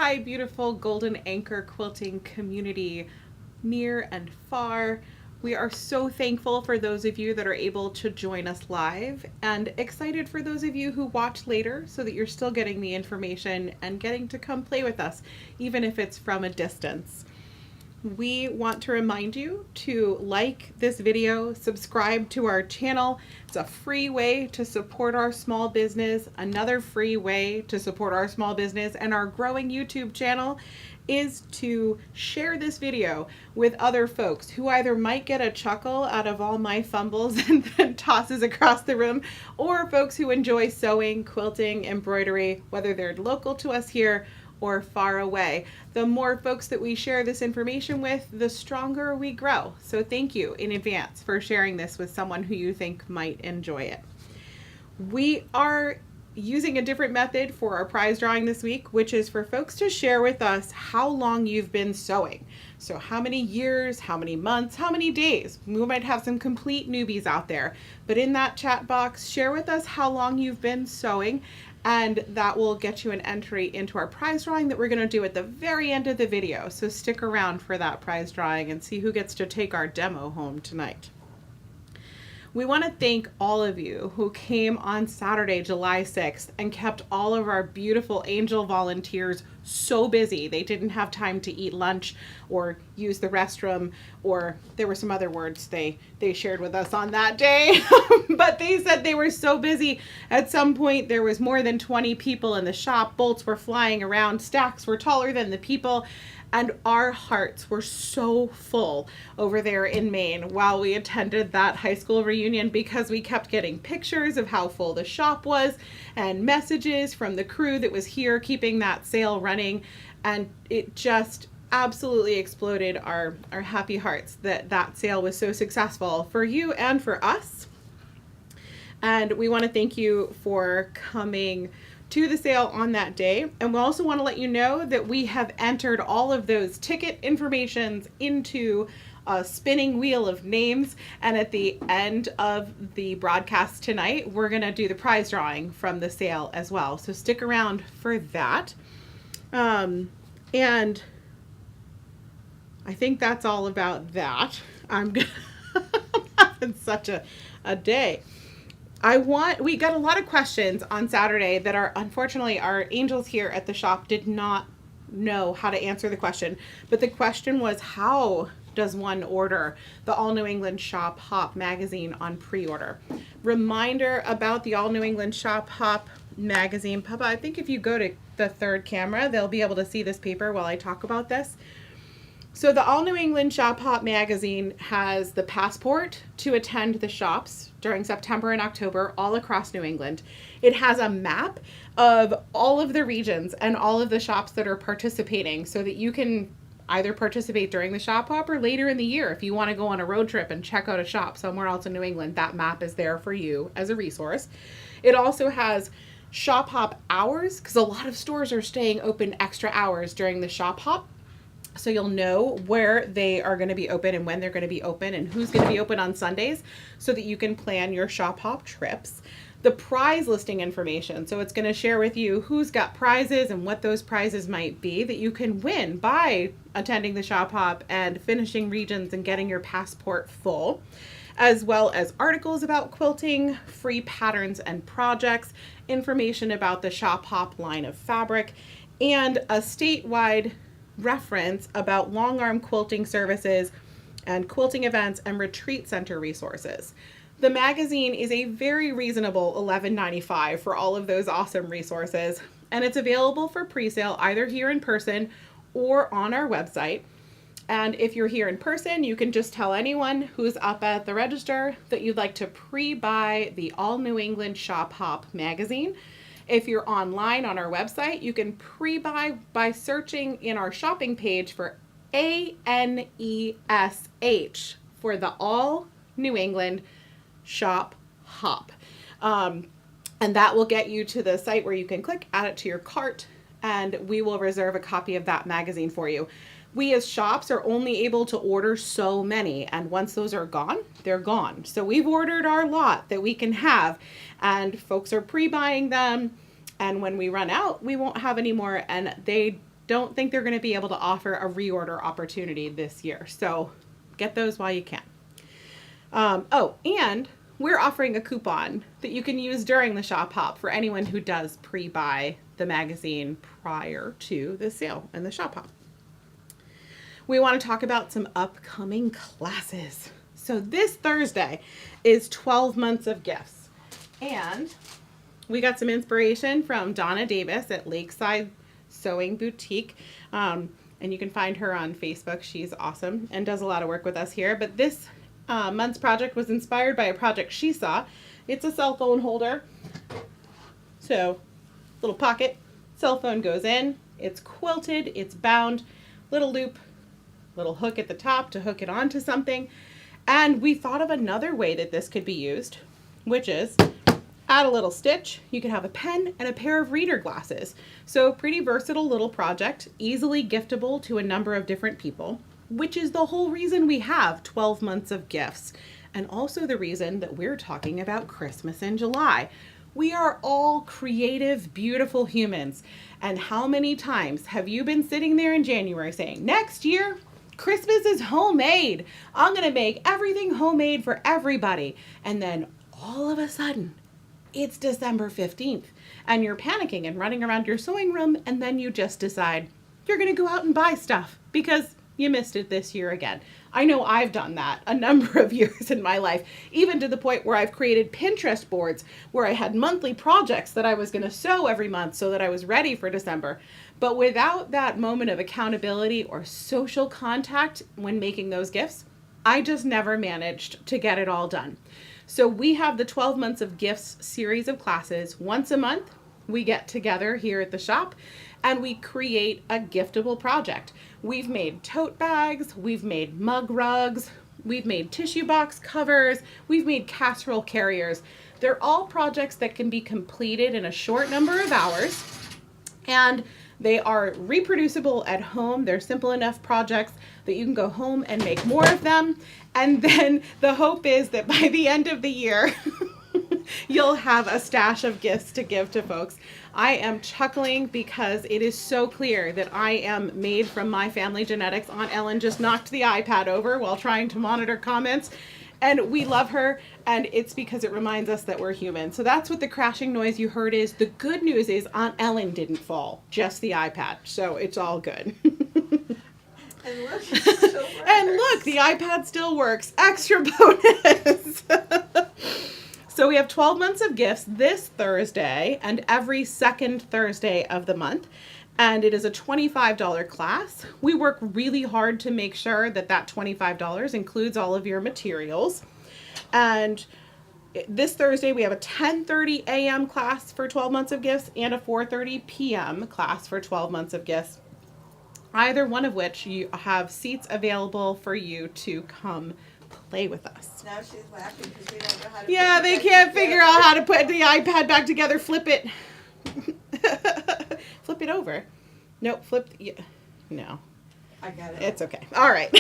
Hi, beautiful Golden Anchor quilting community, near and far. We are so thankful for those of you that are able to join us live, and excited for those of you who watch later so that you're still getting the information and getting to come play with us, even if it's from a distance. We want to remind you to like this video, subscribe to our channel. It's a free way to support our small business. Another free way to support our small business and our growing YouTube channel is to share this video with other folks who either might get a chuckle out of all my fumbles and then tosses across the room, or folks who enjoy sewing, quilting, embroidery, whether they're local to us here or far away. The more folks that we share this information with, the stronger we grow. So thank you in advance for sharing this with someone who you think might enjoy it. We are using a different method for our prize drawing this week, which is for folks to share with us how long you've been sewing. So how many years, how many months, how many days. We might have some complete newbies out there, but in that chat box, share with us how long you've been sewing, and that will get you an entry into our prize drawing that we're going to do at the very end of the video. So stick around for that prize drawing and see who gets to take our demo home tonight. We want to thank all of you who came on Saturday, July 6th, and kept all of our beautiful angel volunteers so busy. They didn't have time to eat lunch or use the restroom, or there were some other words they shared with us on that day. But they said they were so busy. At some point, there was more than 20 people in the shop. Bolts were flying around. Stacks were taller than the people. And our hearts were so full over there in Maine while we attended that high school reunion, because we kept getting pictures of how full the shop was and messages from the crew that was here keeping that sale running. And it just absolutely exploded our happy hearts that that sale was so successful for you and for us. And we want to thank you for coming to the sale on that day. And we also want to let you know that we have entered all of those ticket informations into a spinning wheel of names. And at the end of the broadcast tonight, we're going to do the prize drawing from the sale as well. So stick around for that. And I think that's all about that. I'm having such a day. We got a lot of questions on Saturday that are, unfortunately, our angels here at the shop did not know how to answer the question. But the question was, how does one order the All New England Shop Hop magazine on pre-order? Reminder about the All New England Shop Hop magazine. Papa, I think if you go to the third camera, they'll be able to see this paper while I talk about this. So the All New England Shop Hop magazine has the passport to attend the shops during September and October all across New England. It has a map of all of the regions and all of the shops that are participating, so that you can either participate during the shop hop or later in the year. If you want to go on a road trip and check out a shop somewhere else in New England, that map is there for you as a resource. It also has shop hop hours, because a lot of stores are staying open extra hours during the shop hop. So you'll know where they are going to be open and when they're going to be open and who's going to be open on Sundays, so that you can plan your shop hop trips. The prize listing information. So it's going to share with you who's got prizes and what those prizes might be that you can win by attending the shop hop and finishing regions and getting your passport full, as well as articles about quilting, free patterns and projects, information about the shop hop line of fabric, and a statewide reference about long arm quilting services and quilting events and retreat center resources. The magazine is a very reasonable $11.95 for all of those awesome resources, and it's available for pre-sale either here in person or on our website. And if you're here in person, you can just tell anyone who's up at the register that you'd like to pre-buy the All New England Shop Hop magazine. If you're online on our website, you can pre-buy by searching in our shopping page for ANESH for the All New England Shop Hop. And that will get you to the site where you can click, add it to your cart, and we will reserve a copy of that magazine for you. We as shops are only able to order so many, and once those are gone, they're gone. So we've ordered our lot that we can have, and folks are pre-buying them, and when we run out, we won't have any more, and they don't think they're going to be able to offer a reorder opportunity this year. So get those while you can. And we're offering a coupon that you can use during the shop hop for anyone who does pre-buy the magazine prior to the sale and the shop hop. We want to talk about some upcoming classes. So this Thursday is 12 months of gifts. And we got some inspiration from Donna Davis at Lakeside Sewing Boutique. And you can find her on Facebook. She's awesome and does a lot of work with us here. But this month's project was inspired by a project she saw. It's a cell phone holder. So, little pocket, cell phone goes in. It's quilted, it's bound, little loop, little hook at the top to hook it onto something. And we thought of another way that this could be used, which is add a little stitch. You can have a pen and a pair of reader glasses. So pretty versatile little project, easily giftable to a number of different people, which is the whole reason we have 12 months of gifts. And also the reason that we're talking about Christmas in July. We are all creative, beautiful humans. And how many times have you been sitting there in January saying, next year, Christmas is homemade. I'm going to make everything homemade for everybody. And then all of a sudden, it's December 15th and you're panicking and running around your sewing room, and then you just decide you're going to go out and buy stuff because you missed it this year again. I know I've done that a number of years in my life, even to the point where I've created Pinterest boards where I had monthly projects that I was going to sew every month so that I was ready for December. But without that moment of accountability or social contact when making those gifts, I just never managed to get it all done. So we have the 12 months of gifts series of classes. Once a month, we get together here at the shop and we create a giftable project. We've made tote bags, we've made mug rugs, we've made tissue box covers, we've made casserole carriers. They're all projects that can be completed in a short number of hours, and they are reproducible at home. They're simple enough projects that you can go home and make more of them. And then the hope is that by the end of the year, you'll have a stash of gifts to give to folks. I am chuckling because it is so clear that I am made from my family genetics. Aunt Ellen just knocked the iPad over while trying to monitor comments. And we love her, and it's because it reminds us that we're human. So that's what the crashing noise you heard is. The good news is Aunt Ellen didn't fall, just the iPad. So it's all good. And look, it still works. And look, the iPad still works. Extra bonus. So we have 12 months of gifts this Thursday and every second Thursday of the month. And it is a $25 class. We work really hard to make sure that that $25 includes all of your materials. And this Thursday, we have a 10:30 a.m. class for 12 months of gifts and a 4:30 p.m. class for 12 months of gifts. Either one of which you have seats available for you to come play with us. Now she's laughing because we don't know how to Yeah, put it they back can't together. figure out how to put the iPad back together. Flip it. Flip it over. Nope, flip. Yeah. No, I got it. it's okay. All right.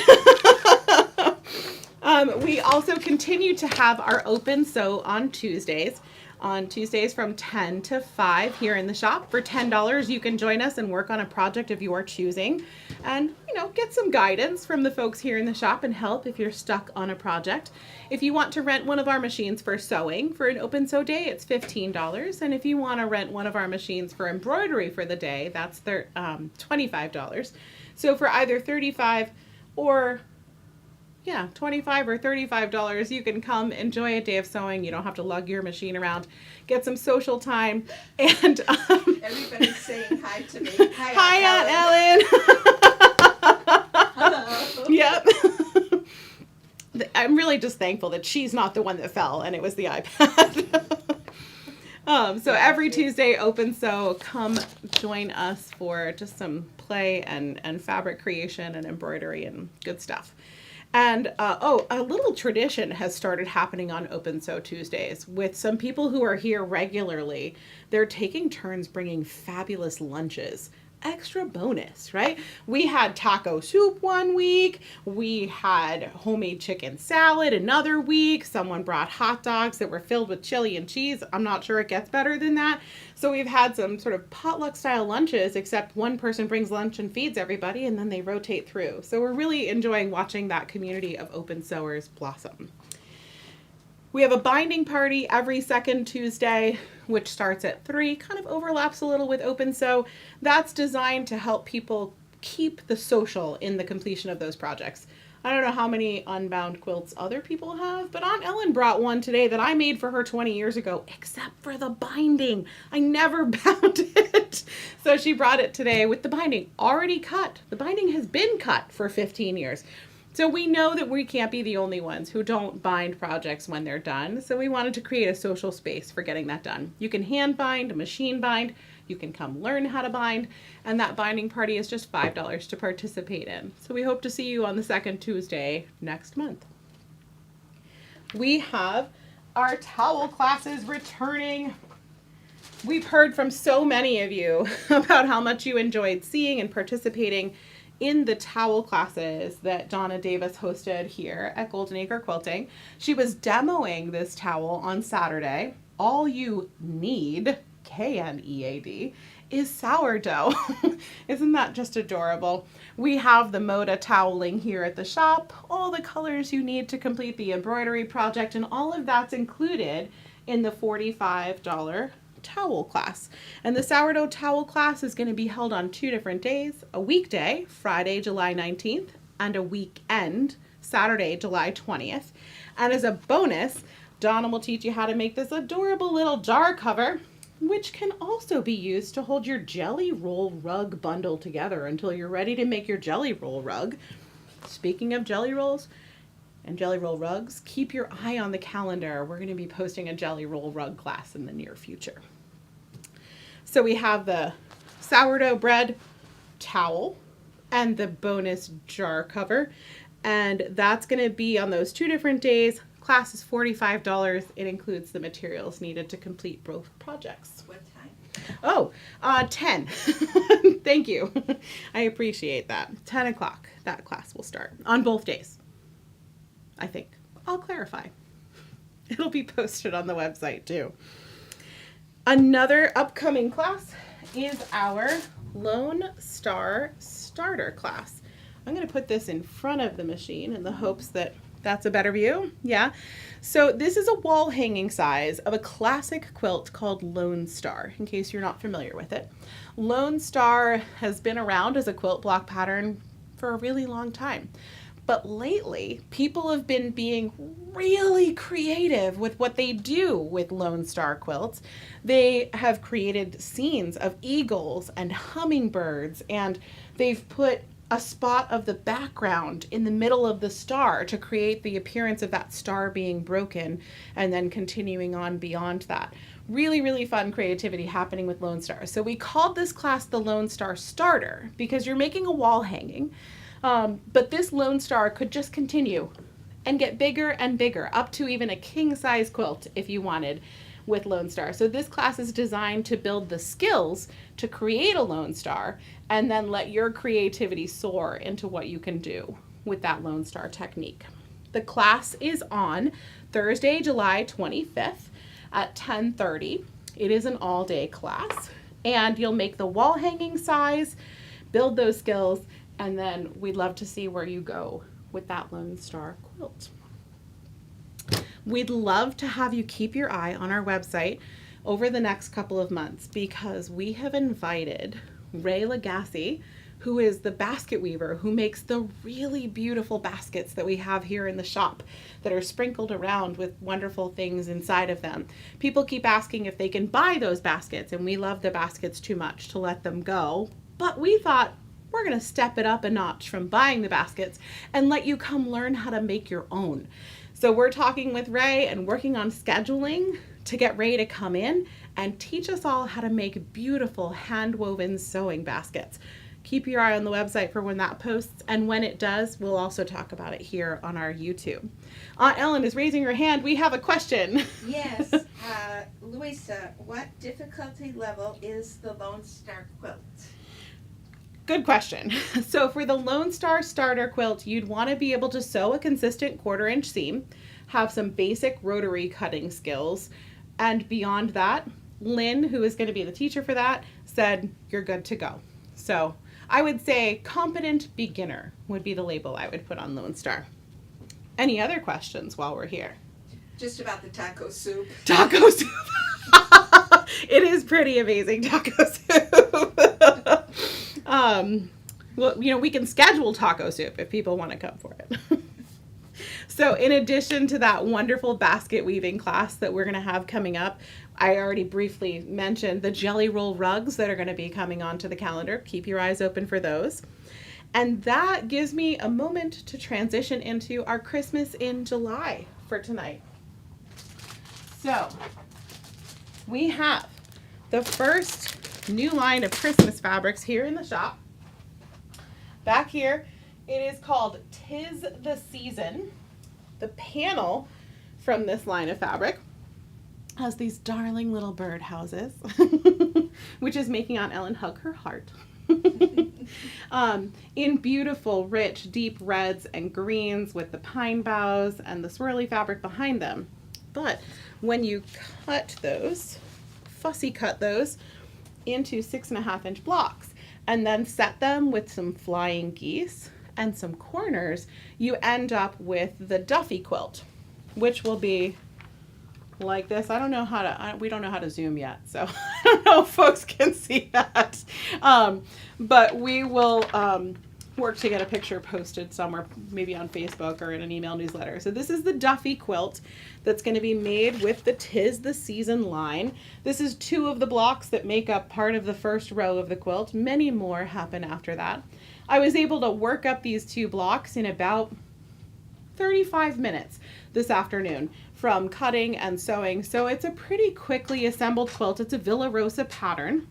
We also continue to have our open sew on Tuesdays. On Tuesdays from 10 to 5 here in the shop. For $10, you can join us and work on a project of your choosing and, get some guidance from the folks here in the shop and help if you're stuck on a project. If you want to rent one of our machines for sewing for an open sew day, it's $15. And if you want to rent one of our machines for embroidery for the day, that's $25. So for either $35 or $25 or $35, you can come enjoy a day of sewing. You don't have to lug your machine around. Get some social time. And Everybody's saying hi to me. hi, Aunt Ellen. Hello. Yep. I'm really just thankful that she's not the one that fell and it was the iPad. So every Tuesday, open sew, come join us for just some play and fabric creation and embroidery and good stuff. And, a little tradition has started happening on Open Sew Tuesdays with some people who are here regularly. They're taking turns bringing fabulous lunches extra bonus, right? We had taco soup one week. We had homemade chicken salad another week. Someone brought hot dogs that were filled with chili and cheese. I'm not sure it gets better than that. So we've had some sort of potluck style lunches, except one person brings lunch and feeds everybody, and then they rotate through. So we're really enjoying watching that community of open sewers blossom. We have a binding party every second Tuesday, which starts at 3, kind of overlaps a little with Open Sew. That's designed to help people keep the social in the completion of those projects. I don't know how many unbound quilts other people have, but Aunt Ellen brought one today that I made for her 20 years ago, except for the binding. I never bound it. So she brought it today with the binding already cut. The binding has been cut for 15 years. So we know that we can't be the only ones who don't bind projects when they're done. So we wanted to create a social space for getting that done. You can hand bind, machine bind, you can come learn how to bind, and that binding party is just $5 to participate in. So we hope to see you on the second Tuesday next month. We have our towel classes returning. We've heard from so many of you about how much you enjoyed seeing and participating in the towel classes that Donna Davis hosted here at Golden Acre Quilting. She was demoing this towel on Saturday. All you need, K-N-E-A-D, is sourdough. Isn't that just adorable? We have the Moda toweling here at the shop, all the colors you need to complete the embroidery project, and all of that's included in the $45 towel class. And the sourdough towel class is going to be held on 2 different days, a weekday, Friday, July 19th, and a weekend, Saturday, July 20th. And as a bonus, Donna will teach you how to make this adorable little jar cover, which can also be used to hold your jelly roll rug bundle together until you're ready to make your jelly roll rug. Speaking of jelly rolls and jelly roll rugs, keep your eye on the calendar. We're going to be posting a jelly roll rug class in the near future. So we have the sourdough bread towel and the bonus jar cover, and that's going to be on those 2 different days. Class is $45. It includes the materials needed to complete both projects. What time? Oh, 10. Thank you. I appreciate that. 10 o'clock, that class will start on both days, I think. I'll clarify. It'll be posted on the website too. Another upcoming class is our Lone Star Starter class. I'm going to put this in front of the machine in the hopes that that's a better view. Yeah. So this is a wall hanging size of a classic quilt called Lone Star, in case you're not familiar with it. Lone Star has been around as a quilt block pattern for a really long time. But lately, people have been being really creative with what they do with Lone Star quilts. They have created scenes of eagles and hummingbirds, and they've put a spot of the background in the middle of the star to create the appearance of that star being broken and then continuing on beyond that. Really, really fun creativity happening with Lone Star. So we called this class the Lone Star Starter because you're making a wall hanging. But this Lone Star could just continue and get bigger and bigger, up to even a king-size quilt if you wanted with Lone Star. So this class is designed to build the skills to create a Lone Star and then let your creativity soar into what you can do with that Lone Star technique. The class is on Thursday, July 25th at 10:30. It is an all-day class, and you'll make the wall hanging size, build those skills, and then we'd love to see where you go with that Lone Star quilt. We'd love to have you keep your eye on our website over the next couple of months because we have invited Ray Lagasse, who is the basket weaver who makes the really beautiful baskets that we have here in the shop that are sprinkled around with wonderful things inside of them. People keep asking if they can buy those baskets, and we love the baskets too much to let them go. But we thought, we're going to step it up a notch from buying the baskets and let you come learn how to make your own. So we're talking with Ray and working on scheduling to get Ray to come in and teach us all how to make beautiful hand-woven sewing baskets. Keep your eye on the website for when that posts, and when it does, we'll also talk about it here on our YouTube. Aunt Ellen is raising her hand. We have a question. Yes. Louisa, what difficulty level is the Lone Star quilt? Good question. So for the Lone Star Starter Quilt, you'd want to be able to sew a consistent 1/4 inch seam, have some basic rotary cutting skills, and beyond that, Lynn, who is going to be the teacher for that, said you're good to go. So I would say competent beginner would be the label I would put on Lone Star. Any other questions while we're here? Just about the taco soup. Taco soup. It is pretty amazing, taco soup. Well, you know, we can schedule taco soup if people want to come for it. So in addition to that wonderful basket weaving class that we're going to have coming up, I already briefly mentioned the jelly roll rugs that are going to be coming onto the calendar. Keep your eyes open for those. And that gives me a moment to transition into our Christmas in July for tonight. So we have the first new line of Christmas fabrics here in the shop. Back here, it is called 'Tis the Season. The panel from this line of fabric has these darling little bird houses, which is making Aunt Ellen hug her heart. In beautiful, rich, deep reds and greens with the pine boughs and the swirly fabric behind them. But when you cut those, fussy cut those into 6.5 inch blocks and then set them with some flying geese and some corners, you end up with the Duffy quilt, which will be like this. I don't know how to, we don't know how to zoom yet, so I don't know if folks can see that. But we will work to get a picture posted somewhere, maybe on Facebook or in an email newsletter. So this is the Duffy quilt that's going to be made with the 'Tis the Season line. This is 2 of the blocks that make up part of the first row of the quilt. Many more happen after that. I was able to work up these 2 blocks in about 35 minutes this afternoon from cutting and sewing. So it's a pretty quickly assembled quilt. It's a Villa Rosa pattern.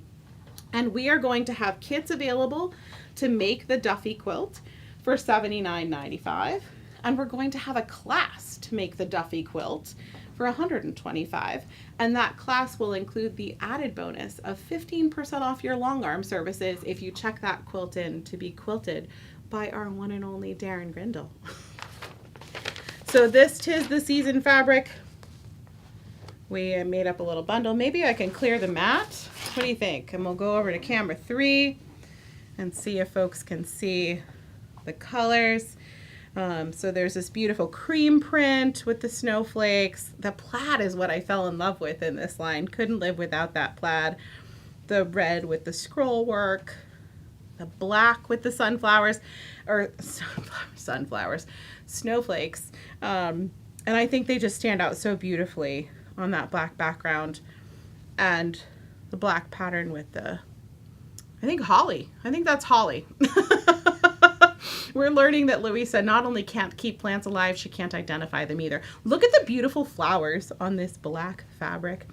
And we are going to have kits available to make the Duffy quilt for $79.95. And we're going to have a class to make the Duffy quilt for $125. And that class will include the added bonus of 15% off your long arm services if you check that quilt in to be quilted by our one and only Darren Grindle. So this 'Tis the Season fabric, we made up a little bundle. Maybe I can clear the mat. What do you think? And we'll go over to camera 3 and see if folks can see the colors. So there's this beautiful cream print with the snowflakes. The plaid is what I fell in love with in this line. Couldn't live without that plaid. The red with the scroll work. The black with the sunflowers, snowflakes. And I think they just stand out so beautifully on that black background. And the black pattern with the, I think holly. I think that's holly. We're learning that Louisa not only can't keep plants alive, she can't identify them either. Look at the beautiful flowers on this black fabric.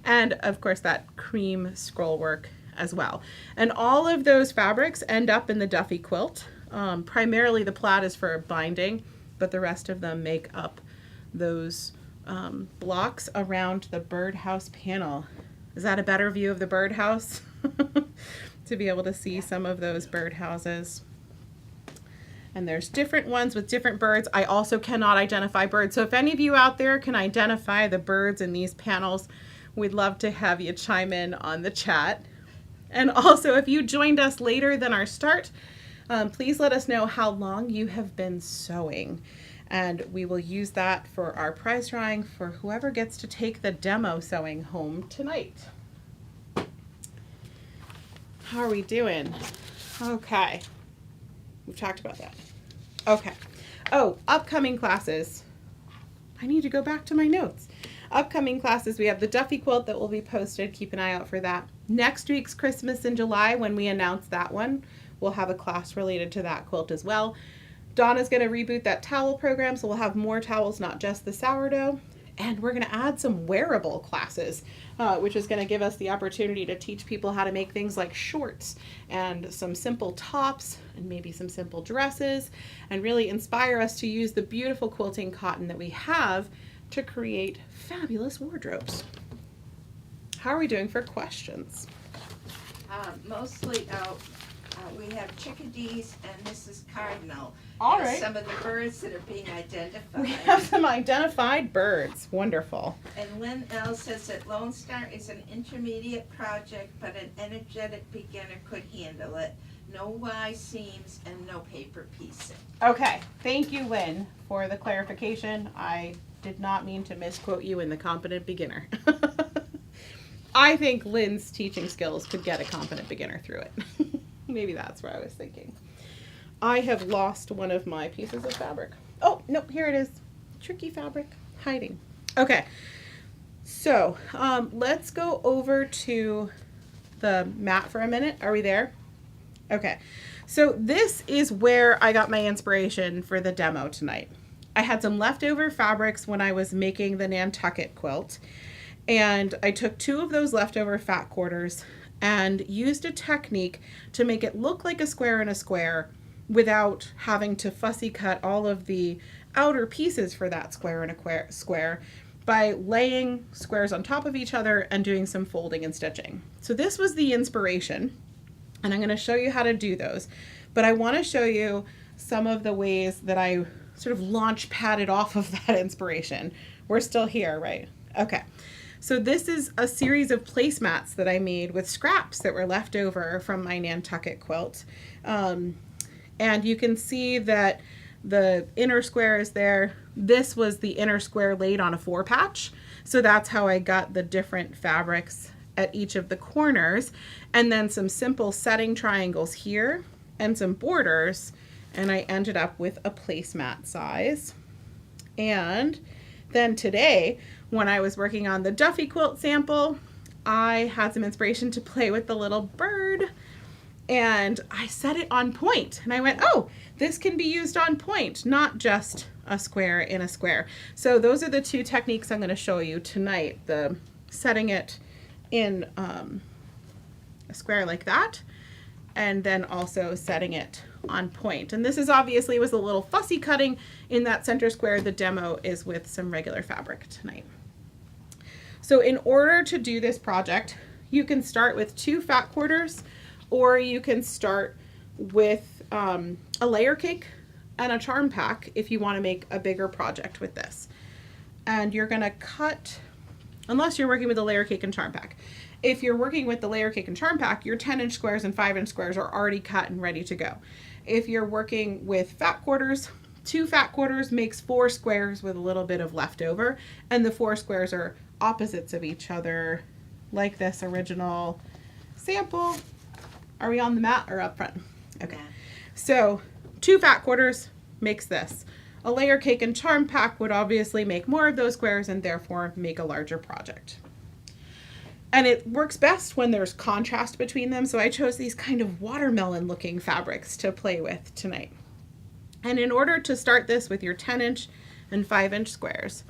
And of course that cream scroll work as well. And all of those fabrics end up in the Duffy quilt. Primarily the plaid is for binding, but the rest of them make up those blocks around the birdhouse panel. Is that a better view of the birdhouse? To be able to see some of those birdhouses. And there's different ones with different birds. I also cannot identify birds. So if any of you out there can identify the birds in these panels, we'd love to have you chime in on the chat. And also, if you joined us later than our start, please let us know how long you have been sewing. And we will use that for our prize drawing for whoever gets to take the demo sewing home tonight. How are we doing? Okay. We've talked about that. Okay. Oh, upcoming classes. I need to go back to my notes. Upcoming classes, we have the Duffy quilt that will be posted. Keep an eye out for that. Next week's Christmas in July, when we announce that one, we'll have a class related to that quilt as well. Donna's going to reboot that towel program, so we'll have more towels, not just the sourdough. And we're going to add some wearable classes, which is going to give us the opportunity to teach people how to make things like shorts and some simple tops and maybe some simple dresses, and really inspire us to use the beautiful quilting cotton that we have to create fabulous wardrobes. How are we doing for questions? Mostly out We have chickadees and Mrs. Cardinal. All as right. Some of the birds that are being identified. We have some identified birds. Wonderful. And Lynn L. says that Lone Star is an intermediate project, but an energetic beginner could handle it. No Y seams and no paper piecing. Okay. Thank you, Lynn, for the clarification. I did not mean to misquote you in the competent beginner. I think Lynn's teaching skills could get a competent beginner through it. Maybe that's what I was thinking. I have lost one of my pieces of fabric. Oh, nope, here it is. Tricky fabric hiding. Okay, so let's go over to the mat for a minute. Are we there? Okay, so this is where I got my inspiration for the demo tonight. I had some leftover fabrics when I was making the Nantucket quilt, and I took 2 of those leftover fat quarters and used a technique to make it look like a square in a square without having to fussy cut all of the outer pieces for that square in a square by laying squares on top of each other and doing some folding and stitching. So this was the inspiration, and I'm going to show you how to do those. But I want to show you some of the ways that I sort of launch padded off of that inspiration. We're still here, right? Okay. So this is a series of placemats that I made with scraps that were left over from my Nantucket quilt. And you can see that the inner square is there. This was the inner square laid on a 4-patch. So that's how I got the different fabrics at each of the corners. And then some simple setting triangles here and some borders. And I ended up with a placemat size. And then today, when I was working on the Duffy quilt sample, I had some inspiration to play with the little bird. And I set it on point. And I went, oh, this can be used on point, not just a square in a square. So those are the 2 techniques I'm going to show you tonight. The setting it in a square like that, and then also setting it on point. And this is obviously was a little fussy cutting in that center square. The demo is with some regular fabric tonight. So in order to do this project, you can start with 2 fat quarters, or you can start with a layer cake and a charm pack if you want to make a bigger project with this. And you're going to cut, unless you're working with a layer cake and charm pack. If you're working with the layer cake and charm pack, your 10-inch squares and 5-inch squares are already cut and ready to go. If you're working with fat quarters, 2 fat quarters makes 4 squares with a little bit of leftover, and the 4 squares are opposites of each other, like this original sample. Are we on the mat or up front? Okay. So 2 fat quarters makes this. A layer cake and charm pack would obviously make more of those squares and therefore make a larger project. And it works best when there's contrast between them, so I chose these kind of watermelon looking fabrics to play with tonight. And in order to start this with your 10-inch and 5-inch squares,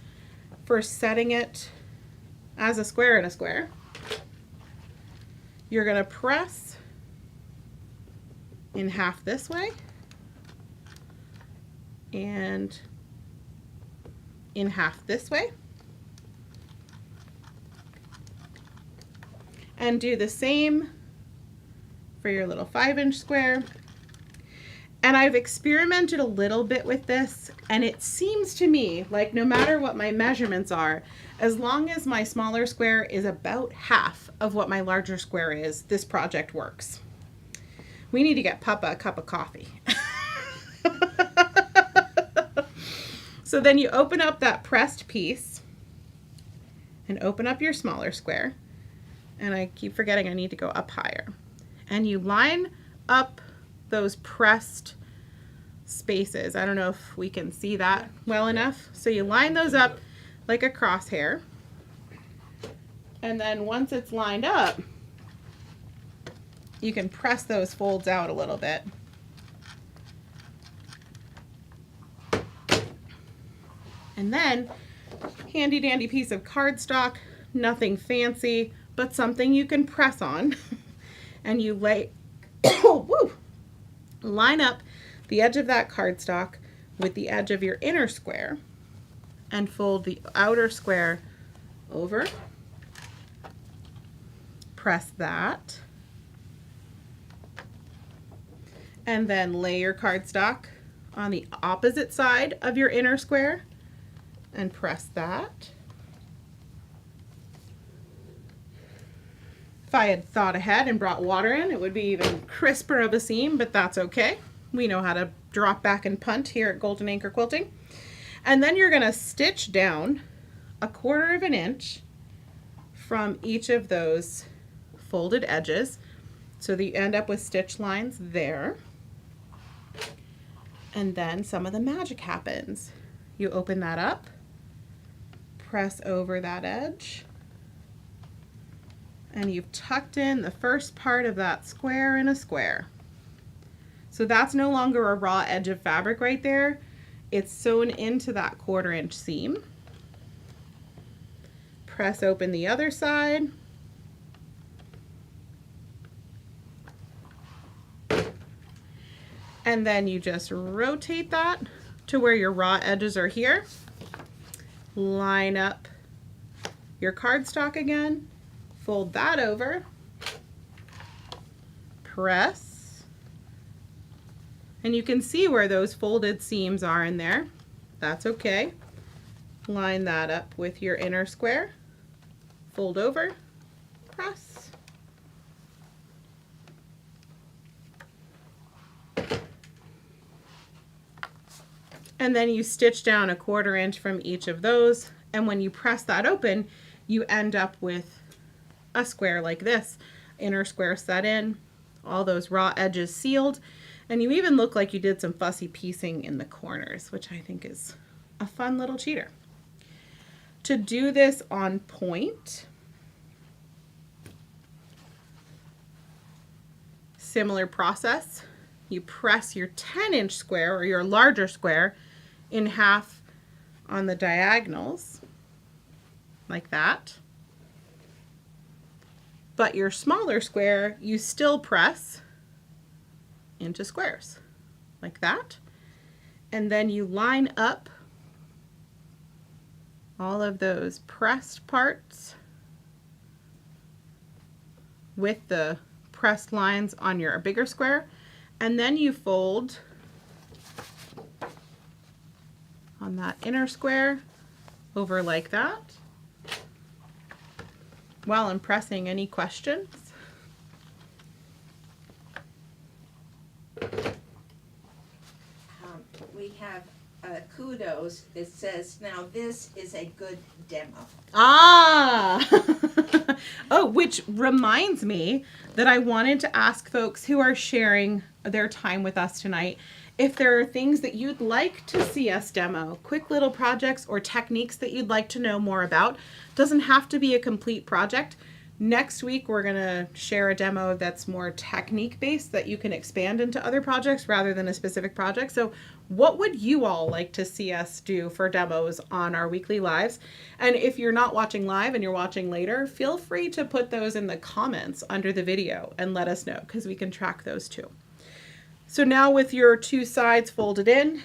for setting it as a square in a square, you're going to press in half this way and in half this way, and do the same for your little 5-inch square. And I've experimented a little bit with this, and it seems to me like no matter what my measurements are, as long as my smaller square is about half of what my larger square is, this project works. We need to get Papa a cup of coffee. So then you open up that pressed piece and open up your smaller square. And I keep forgetting I need to go up higher. And you line up those pressed spaces. I don't know if we can see that well enough. So you line those up like a crosshair. And then once it's lined up, you can press those folds out a little bit. And then, handy dandy piece of cardstock, nothing fancy, but something you can press on. And you line up the edge of that cardstock with the edge of your inner square and fold the outer square over. Press that. And then lay your cardstock on the opposite side of your inner square and press that. If I had thought ahead and brought water in, it would be even crisper of a seam, but that's okay. We know how to drop back and punt here at Golden Anchor Quilting. And then you're going to stitch down 1/4 of an inch from each of those folded edges so that you end up with stitch lines there. And then some of the magic happens. You open that up, press over that edge, and you've tucked in the first part of that square in a square. So that's no longer a raw edge of fabric right there. It's sewn into that 1/4 inch seam. Press open the other side. And then you just rotate that to where your raw edges are here. Line up your cardstock again, fold that over, press, and you can see where those folded seams are in there. That's okay. Line that up with your inner square, fold over, press. And then you stitch down 1/4 inch from each of those, and when you press that open, you end up with a square like this. Inner square set in, all those raw edges sealed, and you even look like you did some fussy piecing in the corners, which I think is a fun little cheater. To do this on point, similar process. You press your 10-inch square or your larger square in half on the diagonals, like that. But your smaller square, you still press into squares, like that. And then you line up all of those pressed parts with the pressed lines on your bigger square. And then you fold on that inner square over like that. While I'm pressing, any questions? We have kudos. It says, now this is a good demo. Ah! Oh, which reminds me that I wanted to ask folks who are sharing their time with us tonight if there are things that you'd like to see us demo, quick little projects or techniques that you'd like to know more about. Doesn't have to be a complete project. Next week, we're going to share a demo that's more technique based that you can expand into other projects rather than a specific project. So what would you all like to see us do for demos on our weekly lives? And if you're not watching live and you're watching later, feel free to put those in the comments under the video and let us know, because we can track those too. So now with your two sides folded in,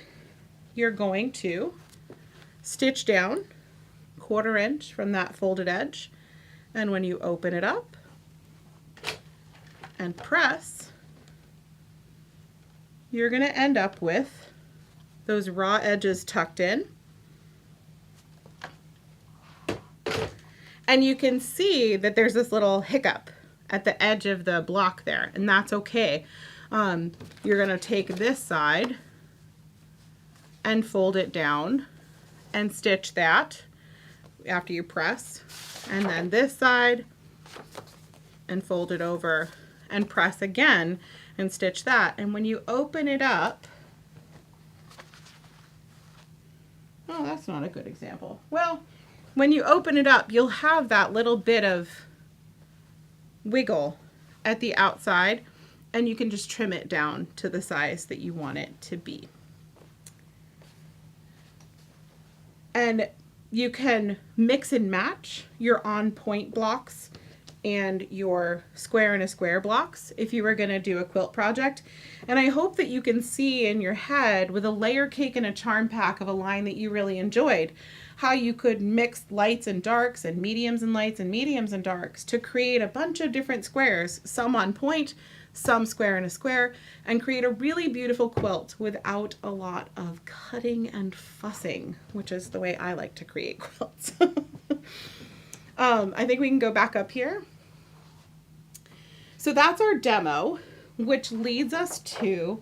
you're going to stitch down 1/4 inch from that folded edge. And when you open it up and press, you're going to end up with those raw edges tucked in. And you can see that there's this little hiccup at the edge of the block there, and that's okay. You're going to take this side and fold it down and stitch that after you press, and then this side and fold it over and press again and stitch that. And when you open it up, oh, that's not a good example. Well, when you open it up, you'll have that little bit of wiggle at the outside, and you can just trim it down to the size that you want it to be. And you can mix and match your on point blocks and your square and a square blocks if you were going to do a quilt project. And I hope that you can see in your head with a layer cake and a charm pack of a line that you really enjoyed, how you could mix lights and darks and mediums and lights and mediums and darks to create a bunch of different squares, some on point, some square and a square, and create a really beautiful quilt without a lot of cutting and fussing, which is the way I like to create quilts. I think we can go back up here. So that's our demo, which leads us to,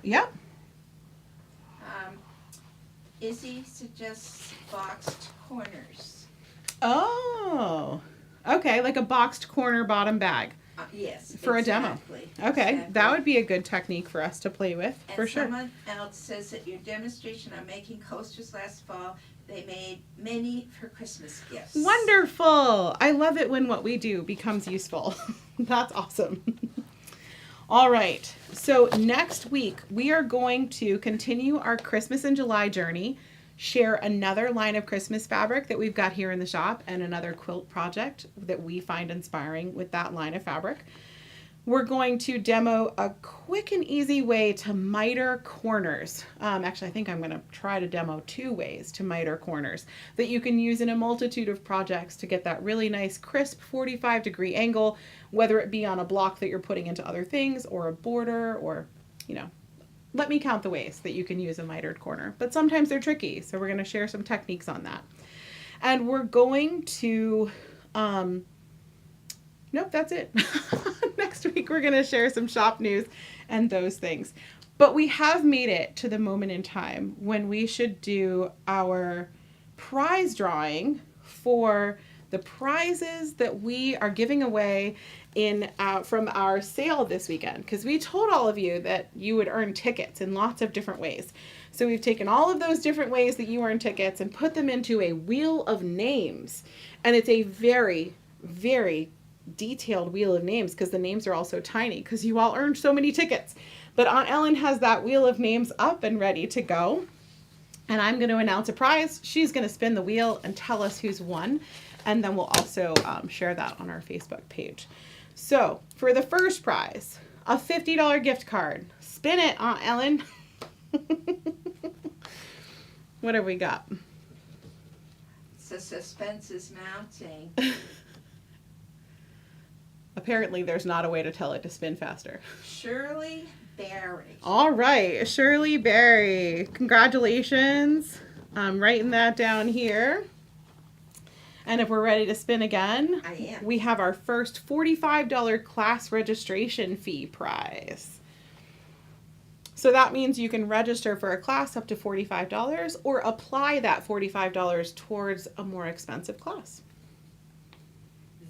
yep. Izzy suggests boxed corners. Oh, okay, like a boxed corner bottom bag. Yes. For exactly. A demo. Okay, Exactly. that would be a good technique for us to play with, And for sure. someone else says that your demonstration on making coasters last fall, they made many for Christmas gifts. Wonderful! I love it when what we do becomes useful. That's awesome. All right, so next week we are going to continue our Christmas in July journey, share another line of Christmas fabric that we've got here in the shop, and another quilt project that we find inspiring with that line of fabric. We're going to demo a quick and easy way to miter corners. Actually, I think I'm going to try to demo 2 ways to miter corners that you can use in a multitude of projects to get that really nice crisp 45-degree angle, whether it be on a block that you're putting into other things or a border, or, you know, let me count the ways that you can use a mitered corner. But sometimes they're tricky, so we're going to share some techniques on that. And we're going to, nope, that's it. Next week we're going to share some shop news and those things. But we have made it to the moment in time when we should do our prize drawing for the prizes that we are giving away in from our sale this weekend, because we told all of you that you would earn tickets in lots of different ways. So we've taken all of those different ways that you earn tickets and put them into a wheel of names. And it's a very, very detailed wheel of names, because the names are all so tiny, because you all earned so many tickets. But Aunt Ellen has that wheel of names up and ready to go. And I'm going to announce a prize. She's going to spin the wheel and tell us who's won. And then we'll also share that on our Facebook page. So for the first prize, a $50 gift card. Spin it, Aunt Ellen. What have we got? The suspense is mounting. Apparently there's not a way to tell it to spin faster. Shirley Berry. All right, Shirley Berry. Congratulations. I'm writing that down here. And if we're ready to spin again, I am. we have our first $45 class registration fee prize. So that means you can register for a class up to $45 or apply that $45 towards a more expensive class.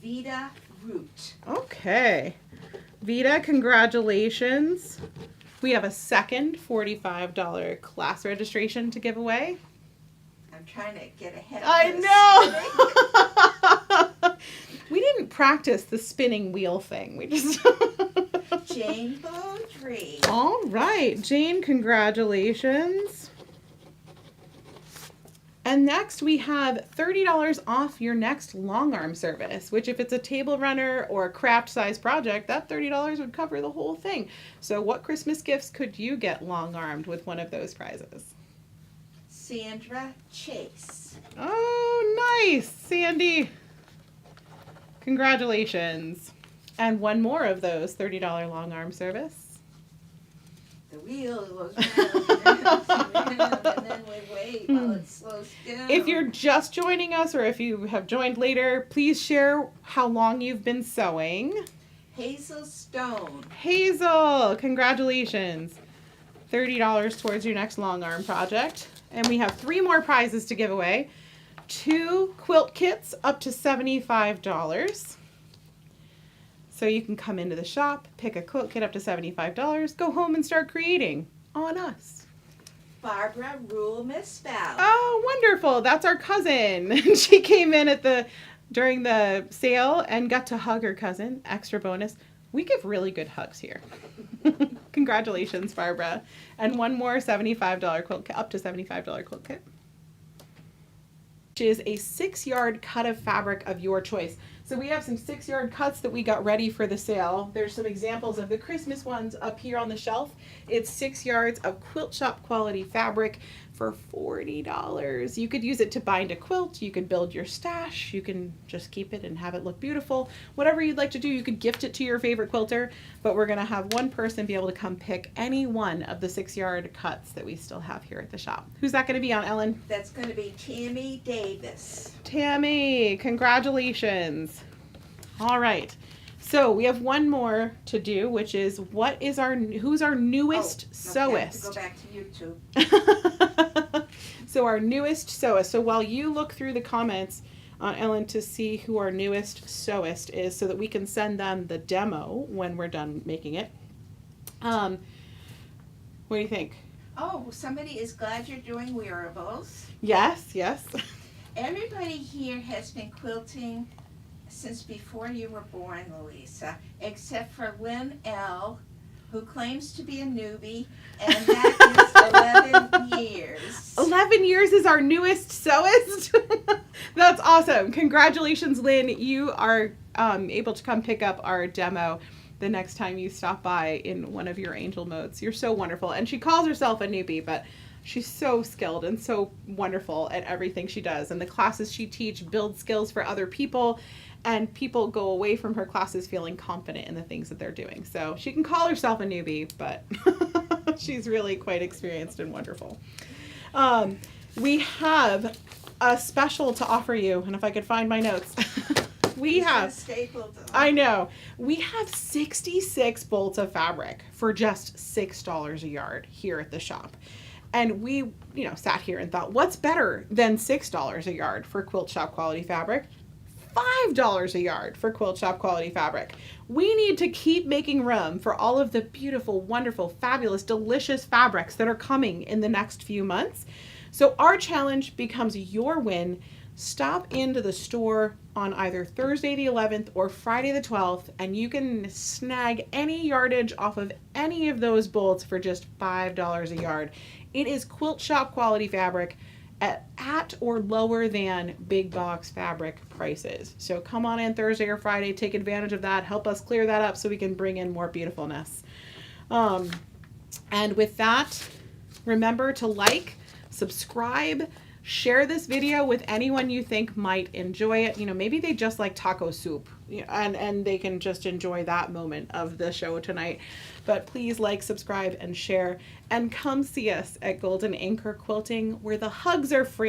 Vita Root. Okay. Vita, congratulations. We have a second $45 class registration to give away. I'm trying to get ahead of I know. We didn't practice the spinning wheel thing. We just Jane Beaudry. All right, Jane, congratulations. And next we have $30 off your next long arm service, which if it's a table runner or a craft size project, that $30 would cover the whole thing. So what Christmas gifts could you get long armed with one of those prizes? Sandra Chase. Oh, nice, Sandy. Congratulations. And one more of those $30 long arm service. The wheel goes round and then we wait while it slows down. If you're just joining us or if you have joined later, please share how long you've been sewing. Hazel Stone. Hazel, congratulations. $30 towards your next long arm project. And we have 3 more prizes to give away. 2 quilt kits up to $75. So you can come into the shop, pick a quilt kit up to $75, go home and start creating on us. Barbara Rule Misspell. Oh, wonderful. That's our cousin. She came in during the sale and got to hug her cousin. Extra bonus. We give really good hugs here. Congratulations, Barbara. And one more $75 quilt kit, up to $75 quilt kit, which is a 6-yard cut of fabric of your choice. So we have some 6-yard cuts that we got ready for the sale. There's some examples of the Christmas ones up here on the shelf. It's 6 yards of quilt shop quality fabric for $40. You could use it to bind a quilt. You can build your stash. You can just keep it and have it look beautiful. Whatever you'd like to do, you could gift it to your favorite quilter. But we're going to have one person be able to come pick any one of the 6-yard cuts that we still have here at the shop. Who's that going to be on, Ellen? That's going to be Tammy Davis. Tammy, congratulations. All right. So we have one more to do, which is who's our newest Okay, I have to sewist? go back to YouTube. So our newest sewist. So while you look through the comments, Ellen, to see who our newest sewist is so that we can send them the demo when we're done making it. What do you think? Oh, somebody is glad you're doing wearables. Yes. Everybody here has been quilting since before you were born, Louisa, except for Lynn L., who claims to be a newbie, and that is 11 years. 11 years is our newest sewist. That's awesome. Congratulations, Lynn. You are able to come pick up our demo the next time you stop by in one of your angel modes. You're so wonderful. And she calls herself a newbie, but she's so skilled and so wonderful at everything she does. And the classes she teaches build skills for other people, and people go away from her classes feeling confident in the things that they're doing. So she can call herself a newbie, but she's really quite experienced and wonderful. We have a special to offer you, and if I could find my notes. We have, I know, we have 66 bolts of fabric for just $6 a yard here at the shop. And we, sat here and thought, what's better than $6 a yard for quilt shop quality fabric? $5 a yard for quilt shop quality fabric. We need to keep making room for all of the beautiful, wonderful, fabulous, delicious fabrics that are coming in the next few months. So our challenge becomes your win. Stop into the store on either Thursday the 11th or Friday the 12th, and you can snag any yardage off of any of those bolts for just $5 a yard. It is quilt shop quality fabric at or lower than big box fabric prices. So come on in Thursday or Friday, take advantage of that, help us clear that up so we can bring in more beautifulness. And with that, remember to like, subscribe, share this video with anyone you think might enjoy it. Maybe they just like taco soup, and they can just enjoy that moment of the show tonight. But please like, subscribe, and share, and come see us at Golden Anchor Quilting, where the hugs are free.